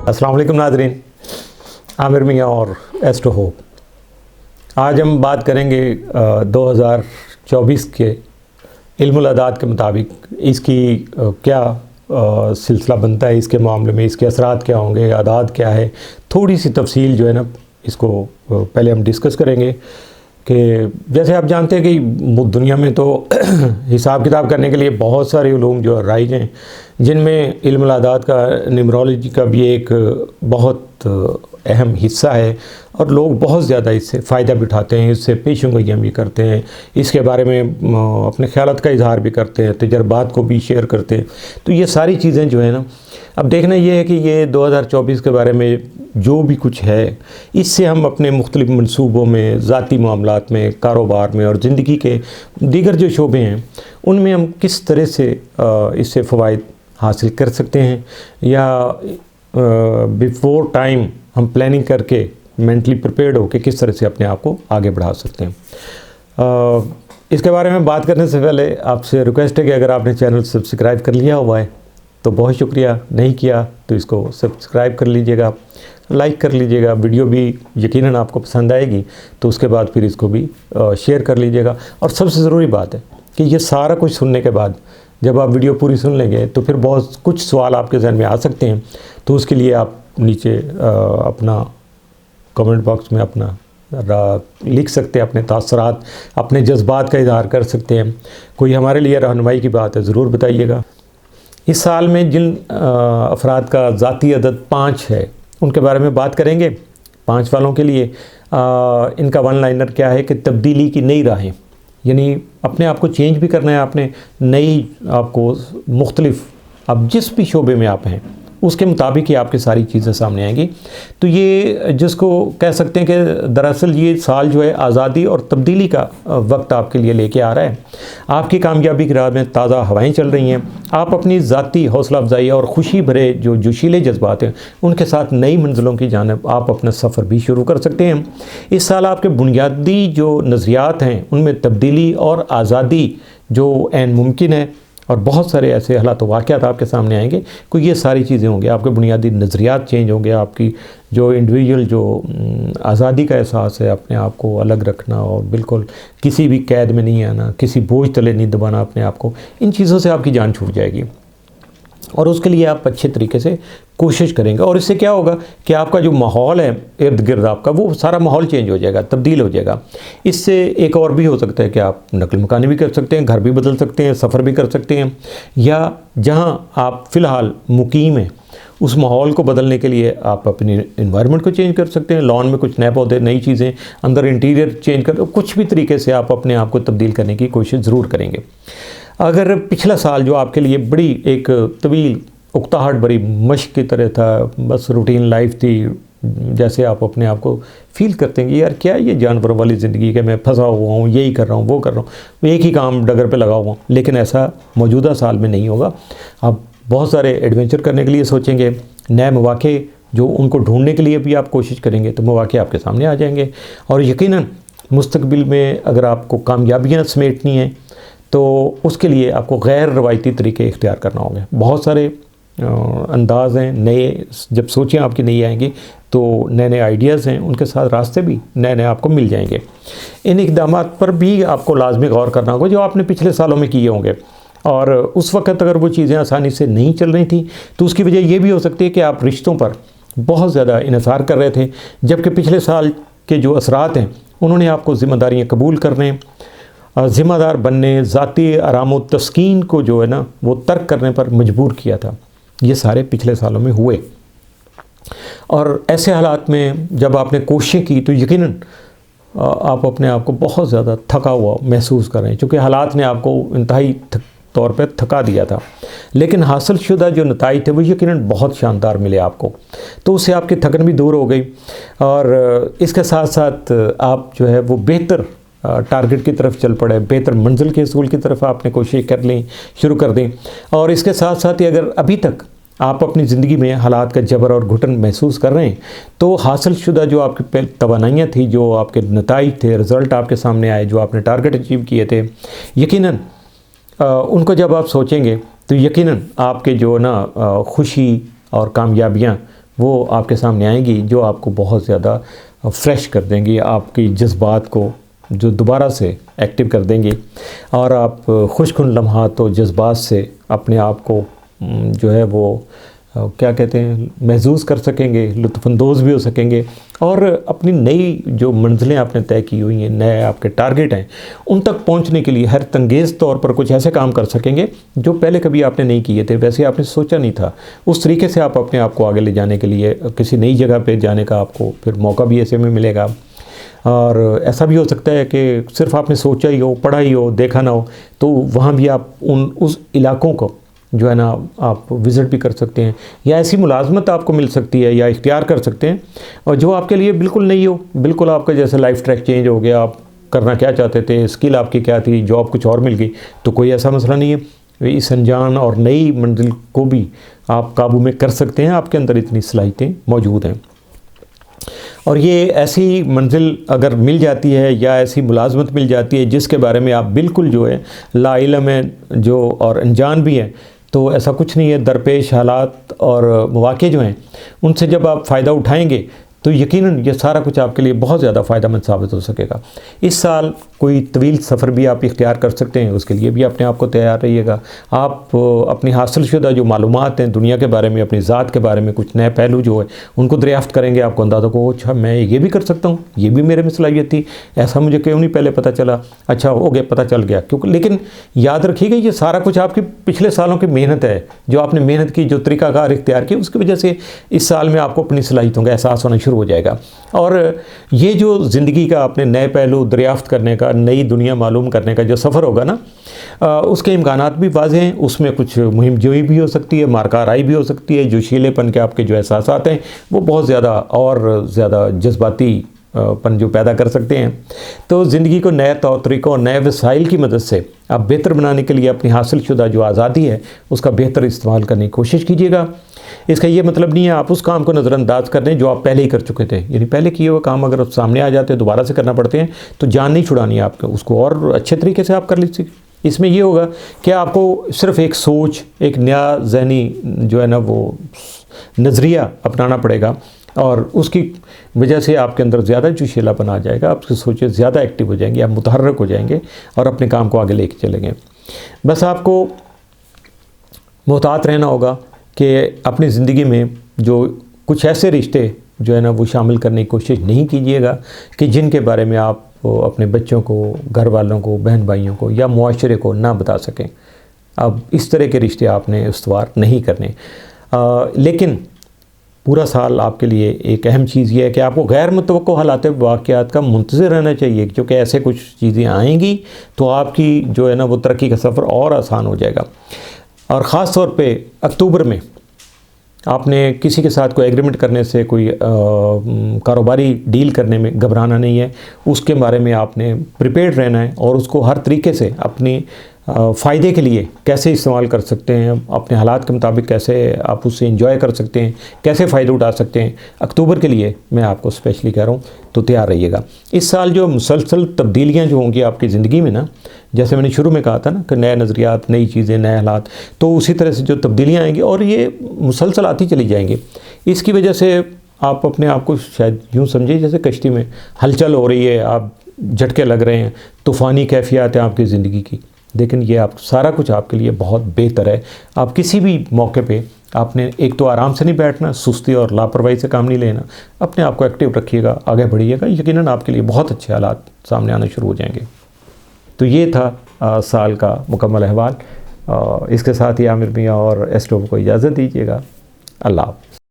अस्सलाम वालेकुम नाज़रीन, आमिर मियाँ और एस्ट्रो होप। आज हम बात करेंगे 2024 के इल्मुल अदाद के मुताबिक इसकी क्या सिलसिला बनता है, इसके मामले में इसके असरात क्या होंगे, अदाद क्या है, थोड़ी सी तफसील जो है ना इसको पहले हम डिस्कस करेंगे कि जैसे आप जानते हैं कि दुनिया में तो हिसाब किताब करने के लिए बहुत सारे उलूम जो राइज हैं, जिनमें इल्मुल अदाद का न्यूमरोलॉजी का भी एक बहुत अहम हिस्सा है और लोग बहुत ज़्यादा इससे फ़ायदा भी उठाते हैं, इससे पेशेंगोइयाँ भी करते हैं, इसके बारे में अपने ख़यालात का इजहार भी करते हैं, तजर्बात को भी शेयर करते हैं। तो ये सारी चीज़ें जो है ना, अब देखना ये है कि ये 2024 के बारे में जो भी कुछ है, इससे हम अपने मुख्तलिफ़ मनसूबों में, ज़ाती मामलात में, कारोबार में और ज़िंदगी के दीगर जो शोबे हैं उनमें हम किस तरह से इससे फ़वाइद हासिल कर सकते हैं, या बिफ़ोर टाइम हम प्लानिंग करके मेंटली प्रिपेयर्ड हो के किस तरह से अपने आप को आगे बढ़ा सकते हैं। इसके बारे में बात करने से पहले आपसे रिक्वेस्ट है कि अगर आपने चैनल सब्सक्राइब कर लिया हुआ है तो बहुत शुक्रिया, नहीं किया तो इसको सब्सक्राइब कर लीजिएगा, लाइक कर लीजिएगा, वीडियो भी यकीनन आपको पसंद आएगी तो उसके बाद फिर इसको भी शेयर कर लीजिएगा। और सबसे ज़रूरी बात है कि ये सारा कुछ सुनने के बाद जब आप वीडियो पूरी सुन लेंगे तो फिर बहुत कुछ सवाल आपके जहन में आ सकते हैं, तो उसके लिए आप नीचे अपना कमेंट बॉक्स में अपना लिख सकते हैं, अपने तासरात, अपने जज्बात का इजहार कर सकते हैं। कोई हमारे लिए रहनुमाई की बात है ज़रूर बताइएगा। इस साल में जिन अफराद का ज़ाती अदद 5 है उनके बारे में बात करेंगे। 5 वालों के लिए इनका वन लाइनर क्या है कि तब्दीली की नई राहें, यानी अपने आप को चेंज भी करना है, आपने नई आपको मुख्तलिफ, अब जिस भी शोबे में आप हैं उसके मुताबिक ही आपकी सारी चीज़ें सामने आएंगी। तो ये जिसको कह सकते हैं कि दरअसल ये साल जो है आज़ादी और तब्दीली का वक्त आपके लिए लेके आ रहा है। आपकी कामयाबी की राह में ताज़ा हवाएं चल रही हैं। आप अपनी ज़ाती हौसला अफजाई और ख़ुशी भरे जो जोशीले जज्बात हैं उनके साथ नई मंजिलों की जानिब आप अपना सफ़र भी शुरू कर सकते हैं। इस साल आपके बुनियादी जो नज़रियात हैं उनमें तब्दीली और आज़ादी जो ऐन मुमकिन है, और बहुत सारे ऐसे हालात वाक़यात आपके सामने आएंगे कि ये सारी चीज़ें होंगी, आपके बुनियादी नज़रियात चेंज होंगे, आपकी जो इंडिविजुअल जो आज़ादी का एहसास है, अपने आप को अलग रखना और बिल्कुल किसी भी कैद में नहीं आना, किसी बोझ तले नहीं दबाना अपने आप को, इन चीज़ों से आपकी जान छूट जाएगी और उसके लिए आप अच्छे तरीके से कोशिश करेंगे। और इससे क्या होगा कि आपका जो माहौल है इर्द गिर्द आपका, वो सारा माहौल चेंज हो जाएगा, तब्दील हो जाएगा। इससे एक और भी हो सकता है कि आप नकल मकानी भी कर सकते हैं, घर भी बदल सकते हैं, सफ़र भी कर सकते हैं, या जहां आप फ़िलहाल मुकीम हैं उस माहौल को बदलने के लिए आप अपनी इन्वायरमेंट को चेंज कर सकते हैं। लॉन में कुछ नए पौधे, नई चीज़ें, अंदर इंटीरियर चेंज कर, कुछ भी तरीके से आप अपने आप को तब्दील करने की कोशिश ज़रूर करेंगे। अगर पिछला साल जो आपके लिए बड़ी एक तवील उकताहट भरी मश्क की तरह था, बस रूटीन लाइफ थी, जैसे आप अपने आप को फील करते हैं कि यार क्या ये जानवरों वाली ज़िंदगी के मैं फंसा हुआ हूँ, यही कर रहा हूँ, वो कर रहा हूँ, एक ही काम डगर पे लगा हुआ हूँ। लेकिन ऐसा मौजूदा साल में नहीं होगा। आप बहुत सारे एडवेंचर करने के लिए सोचेंगे, नए मौक़े जो उनको ढूंढने के लिए भी आप कोशिश करेंगे तो मौक़े आपके सामने आ जाएंगे। और यकीनन मुस्तकबिल में अगर आपको कामयाबियाँ समेटनी हैं तो उसके लिए आपको गैर रवायती तरीके इख्तियार करना होगा। बहुत सारे अंदाज़ हैं नए, जब सोचें आपकी नई आएंगी तो नए नए आइडियाज़ हैं, उनके साथ रास्ते भी नए नए आपको मिल जाएंगे। इन इक़दामात पर भी आपको लाजमी गौर करना होगा जो आपने पिछले सालों में किए होंगे, और उस वक़्त अगर वो चीज़ें आसानी से नहीं चल रही थी तो उसकी वजह ये भी हो सकती है कि आप रिश्तों पर बहुत ज़्यादा इन्हिसार कर रहे थे, जबकि पिछले साल के जो असरात हैं उन्होंने आपको ज़िम्मेदारियाँ कबूल करने, ज़िम्मेदार बनने, ज़ाती आराम व तस्कीन को जो है ना वो तर्क करने पर मजबूर किया था। ये सारे पिछले सालों में हुए, और ऐसे हालात में जब आपने कोशिश की तो यकीनन आप अपने आप को बहुत ज़्यादा थका हुआ महसूस कर रहे हैं, क्योंकि हालात ने आपको इंतहाई तौर पर थका दिया था। लेकिन हासिल शुदा जो नताइज थे वो यकीनन बहुत शानदार मिले आपको, तो उससे आपकी थकन भी दूर हो गई, और इसके साथ साथ आप जो है वो बेहतर टारगेट की तरफ चल पड़े, बेहतर मंजिल के असूल की तरफ आपने कोशिश कर ली, शुरू कर दी। और इसके साथ साथ ही अगर अभी तक आप अपनी ज़िंदगी में हालात का जबर और घुटन महसूस कर रहे हैं तो हासिल शुदा जो आपकी तवानाइयाँ थी, जो आपके नताइज थे, रिज़ल्ट आपके सामने आए, जो आपने टारगेट अचीव किए थे, यकीनन उनको जब आप सोचेंगे तो यकीनन आपके जो ना खुशी और कामयाबियाँ وہ آپ کے سامنے آئیں گی جو آپ کو بہت زیادہ فریش کر دیں گی، آپ کی جذبات کو جو دوبارہ سے ایکٹیو کر دیں گی، اور آپ خوش کن لمحات و جذبات سے اپنے آپ کو جو ہے وہ کیا کہتے ہیں محظوظ کر سکیں گے، لطف اندوز بھی ہو سکیں گے، اور اپنی نئی جو منزلیں آپ نے طے کی ہوئی ہیں، نئے آپ کے ٹارگٹ ہیں، ان تک پہنچنے کے لیے حیرت انگیز طور پر کچھ ایسے کام کر سکیں گے جو پہلے کبھی آپ نے نہیں کیے تھے، ویسے آپ نے سوچا نہیں تھا۔ اس طریقے سے آپ اپنے آپ کو آگے لے جانے کے لیے کسی نئی جگہ پہ جانے کا آپ کو پھر موقع بھی ایسے میں ملے گا۔ اور ایسا بھی ہو سکتا ہے کہ صرف آپ نے سوچا ہی ہو، پڑھا ہی ہو، دیکھا نہ ہو، تو وہاں بھی آپ اس علاقوں کو جو ہے نا آپ وزٹ بھی کر سکتے ہیں، یا ایسی ملازمت آپ کو مل سکتی ہے یا اختیار کر سکتے ہیں اور جو آپ کے لیے بالکل نئی ہو، بالکل آپ کا جیسے لائف ٹریک چینج ہو گیا، آپ کرنا کیا چاہتے تھے، اسکل آپ کی کیا تھی، جاب کچھ اور مل گئی، تو کوئی ایسا مسئلہ نہیں ہے، اس انجان اور نئی منزل کو بھی آپ قابو میں کر سکتے ہیں، آپ کے اندر اتنی صلاحیتیں موجود ہیں۔ اور یہ ایسی منزل اگر مل جاتی ہے یا ایسی ملازمت مل جاتی ہے جس کے بارے میں آپ بالکل جو ہے لا علم ہیں جو اور انجان بھی ہیں، تو ایسا کچھ نہیں ہے، درپیش حالات اور مواقع جو ہیں ان سے جب آپ فائدہ اٹھائیں گے تو یقیناً یہ سارا کچھ آپ کے لیے بہت زیادہ فائدہ مند ثابت ہو سکے گا۔ اس سال کوئی طویل سفر بھی آپ اختیار کر سکتے ہیں، اس کے لیے بھی اپنے آپ کو تیار رہیے گا۔ آپ اپنی حاصل شدہ جو معلومات ہیں دنیا کے بارے میں، اپنی ذات کے بارے میں، کچھ نئے پہلو جو ہے ان کو دریافت کریں گے، آپ کو اندازہ کو اچھا میں یہ بھی کر سکتا ہوں، یہ بھی میرے میں صلاحیت تھی، ایسا مجھے کیوں نہیں پہلے پتہ چلا، اچھا ہو گیا، پتہ چل گیا۔ کیونکہ لیکن یاد رکھیے گا یہ سارا کچھ آپ کی پچھلے سالوں کی محنت ہے، جو آپ نے محنت کی، جو طریقہ کار اختیار کی، اس کی وجہ سے اس سال میں آپ کو اپنی صلاحیتوں کا احساس ہونا شروع ہو جائے گا۔ اور یہ جو زندگی کا اپنے نئے پہلو دریافت کرنے کا، نئی دنیا معلوم کرنے کا جو سفر ہوگا نا، اس کے امکانات بھی واضح ہیں، اس میں کچھ مہم جوئی بھی ہو سکتی ہے، مارکارائی بھی ہو سکتی ہے، جوشیلے پن کے آپ کے جو احساسات ہیں وہ بہت زیادہ اور زیادہ جذباتی پن جو پیدا کر سکتے ہیں۔ تو زندگی کو نئے طور طریقوں اور نئے وسائل کی مدد سے آپ بہتر بنانے کے لیے اپنی حاصل شدہ جو آزادی ہے اس کا بہتر استعمال کرنے کی کوشش کیجیے گا۔ اس کا یہ مطلب نہیں ہے آپ اس کام کو نظر انداز کر دیں جو آپ پہلے ہی کر چکے تھے، یعنی پہلے کیے ہوئے کام اگر سامنے آ جاتے ہیں دوبارہ سے کرنا پڑتے ہیں تو جان نہیں چھڑانی ہے آپ کو، اس کو اور اچھے طریقے سے آپ کر لیجیے۔ اس میں یہ ہوگا کہ آپ کو صرف ایک سوچ، ایک نیا ذہنی جو ہے نا وہ نظریہ اپنانا پڑے گا، اور اس کی وجہ سے آپ کے اندر زیادہ جوشیلا پن آ جائے گا، آپ کی سوچیں زیادہ ایکٹیو ہو جائیں گی، آپ متحرک ہو جائیں گے اور اپنے کام کو آگے لے کے چلیں گے۔ بس آپ کو محتاط رہنا ہوگا کہ اپنی زندگی میں جو کچھ ایسے رشتے جو ہے نا وہ شامل کرنے کی کوشش نہیں کیجیے گا کہ جن کے بارے میں آپ اپنے بچوں کو، گھر والوں کو، بہن بھائیوں کو یا معاشرے کو نہ بتا سکیں۔ اب اس طرح کے رشتے آپ نے استوار نہیں کرنے۔ لیکن پورا سال آپ کے لیے ایک اہم چیز یہ ہے کہ آپ کو غیر متوقع حالات واقعات کا منتظر رہنا چاہیے، کیونکہ ایسے کچھ چیزیں آئیں گی تو آپ کی جو ہے نا وہ ترقی کا سفر اور آسان ہو جائے گا۔ اور خاص طور پہ اکتوبر میں آپ نے کسی کے ساتھ کوئی ایگریمنٹ کرنے سے، کوئی کاروباری ڈیل کرنے میں گھبرانا نہیں ہے، اس کے بارے میں آپ نے پریپیئرڈ رہنا ہے اور اس کو ہر طریقے سے اپنی فائدے کے لیے کیسے استعمال کر سکتے ہیں، اپنے حالات کے مطابق کیسے آپ اس سے انجوائے کر سکتے ہیں، کیسے فائدہ اٹھا سکتے ہیں، اکتوبر کے لیے میں آپ کو اسپیشلی کہہ رہا ہوں، تو تیار رہیے گا۔ اس سال جو مسلسل تبدیلیاں جو ہوں گی آپ کی زندگی میں نا، جیسے میں نے شروع میں کہا تھا نا کہ نئے نظریات، نئی چیزیں، نئے حالات، تو اسی طرح سے جو تبدیلیاں آئیں گی اور یہ مسلسل آتی چلی جائیں گی، اس کی وجہ سے آپ اپنے آپ کو شاید یوں سمجھیں جیسے کشتی میں ہلچل ہو رہی ہے، آپ جھٹکے لگ رہے ہیں، طوفانی کیفیات ہیں آپ کی زندگی کی، لیکن یہ آپ سارا کچھ آپ کے لیے بہت بہتر ہے۔ آپ کسی بھی موقع پہ آپ نے ایک تو آرام سے نہیں بیٹھنا، سستی اور لاپرواہی سے کام نہیں لینا، اپنے آپ کو ایکٹیو رکھیے گا، آگے بڑھیے گا، یقیناً آپ کے لیے بہت اچھے حالات سامنے آنا شروع ہو جائیں گے۔ تو یہ تھا سال کا مکمل احوال۔ اس کے ساتھ ہی عامر میاں اور ایسٹروو کو اجازت دیجیے گا۔ اللہ حافظ۔